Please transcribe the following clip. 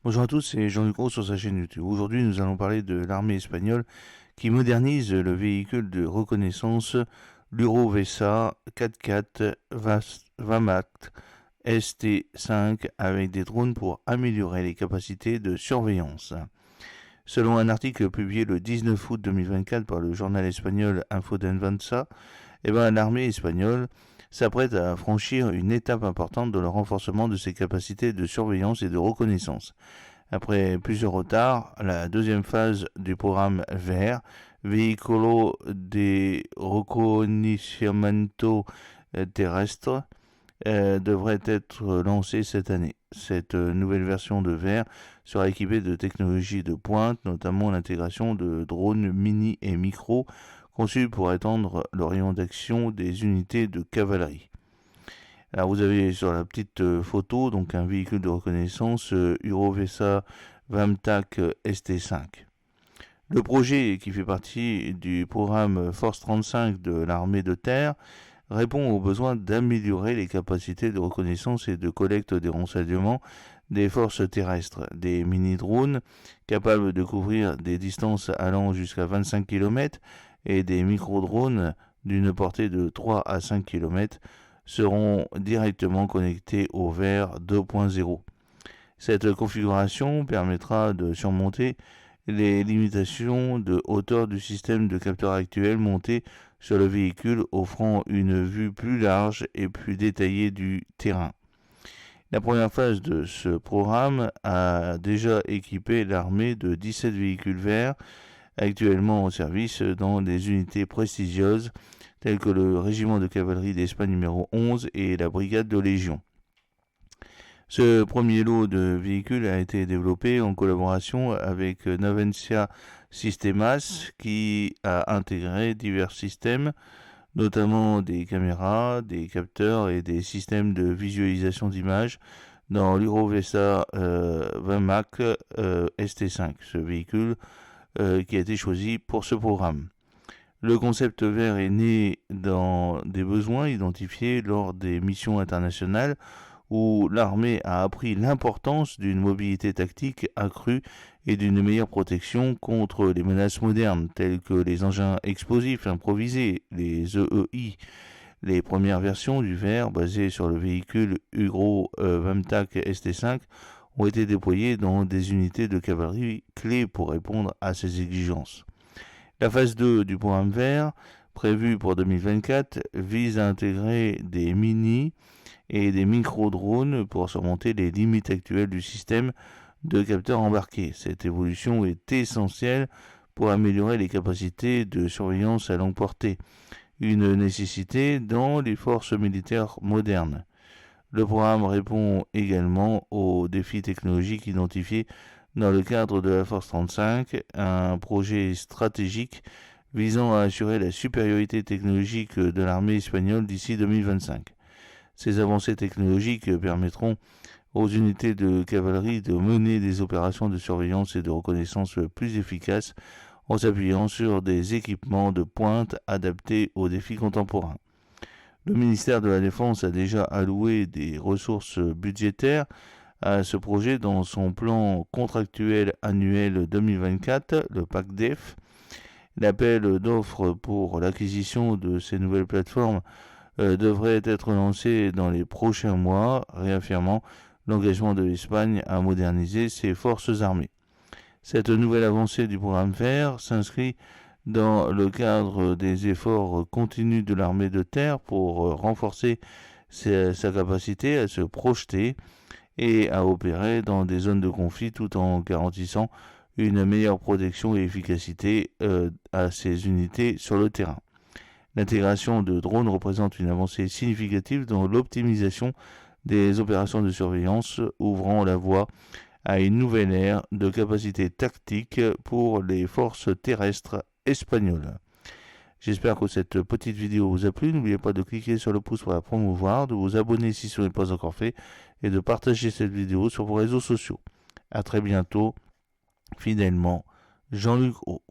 Bonjour à tous, c'est Jean-Luc Roux sur sa chaîne YouTube. Aujourd'hui, nous allons parler de l'armée espagnole qui modernise le véhicule de reconnaissance, l'Eurovesa 4x4 VAMAT ST5 avec des drones pour améliorer les capacités de surveillance. Selon un article publié le 19 août 2024 par le journal espagnol Infodenvanza, l'armée espagnole s'apprête à franchir une étape importante dans le renforcement de ses capacités de surveillance et de reconnaissance. Après plusieurs retards, la deuxième phase du programme VER, Vehículo de Reconocimiento Terrestre, devrait être lancée cette année. Cette nouvelle version de VER sera équipée de technologies de pointe, notamment l'intégration de drones mini et micro conçus pour étendre le rayon d'action des unités de cavalerie. Alors vous avez sur la petite photo donc un véhicule de reconnaissance Eurovesa VAMTAC ST5. Le projet, qui fait partie du programme Force 35 de l'armée de terre, répond aux besoins d'améliorer les capacités de reconnaissance et de collecte des renseignements des forces terrestres. Des mini-drones capables de couvrir des distances allant jusqu'à 25 km et des micro-drones d'une portée de 3 à 5 km seront directement connectés au VER 2.0. Cette configuration permettra de surmonter les limitations de hauteur du système de capteur actuel monté sur le véhicule, offrant une vue plus large et plus détaillée du terrain. La première phase de ce programme a déjà équipé l'armée de 17 véhicules verts actuellement en service dans des unités prestigieuses telles que le régiment de cavalerie d'Espagne numéro 11 et la brigade de Légion. Ce premier lot de véhicules a été développé en collaboration avec Navencia Sistemas qui a intégré divers systèmes, notamment des caméras, des capteurs et des systèmes de visualisation d'images dans l'Eurovesa VAMAC ST5, ce véhicule qui a été choisi pour ce programme. Le concept vert est né dans des besoins identifiés lors des missions internationales où l'armée a appris l'importance d'une mobilité tactique accrue et d'une meilleure protection contre les menaces modernes telles que les engins explosifs improvisés, les EEI. Les premières versions du VER basées sur le véhicule Euro VAMTAC ST5 ont été déployées dans des unités de cavalerie clés pour répondre à ces exigences. La phase 2 du programme VER, prévue pour 2024, vise à intégrer des mini et des micro-drones pour surmonter les limites actuelles du système de capteurs embarqués. Cette évolution est essentielle pour améliorer les capacités de surveillance à longue portée, une nécessité dans les forces militaires modernes. Le programme répond également aux défis technologiques identifiés dans le cadre de la Force 35, un projet stratégique visant à assurer la supériorité technologique de l'armée espagnole d'ici 2025. Ces avancées technologiques permettront aux unités de cavalerie de mener des opérations de surveillance et de reconnaissance plus efficaces en s'appuyant sur des équipements de pointe adaptés aux défis contemporains. Le ministère de la Défense a déjà alloué des ressources budgétaires à ce projet dans son plan contractuel annuel 2024, le PACDEF. L'appel d'offres pour l'acquisition de ces nouvelles plateformes devrait être lancé dans les prochains mois, réaffirmant l'engagement de l'Espagne à moderniser ses forces armées. Cette nouvelle avancée du programme VER s'inscrit dans le cadre des efforts continus de l'armée de terre pour renforcer sa capacité à se projeter et à opérer dans des zones de conflit tout en garantissant une meilleure protection et efficacité à ces unités sur le terrain. L'intégration de drones représente une avancée significative dans l'optimisation des opérations de surveillance, ouvrant la voie à une nouvelle ère de capacité tactique pour les forces terrestres espagnoles. J'espère que cette petite vidéo vous a plu. N'oubliez pas de cliquer sur le pouce pour la promouvoir, de vous abonner si ce n'est pas encore fait et de partager cette vidéo sur vos réseaux sociaux. A très bientôt, fidèlement, Jean-Luc Roux.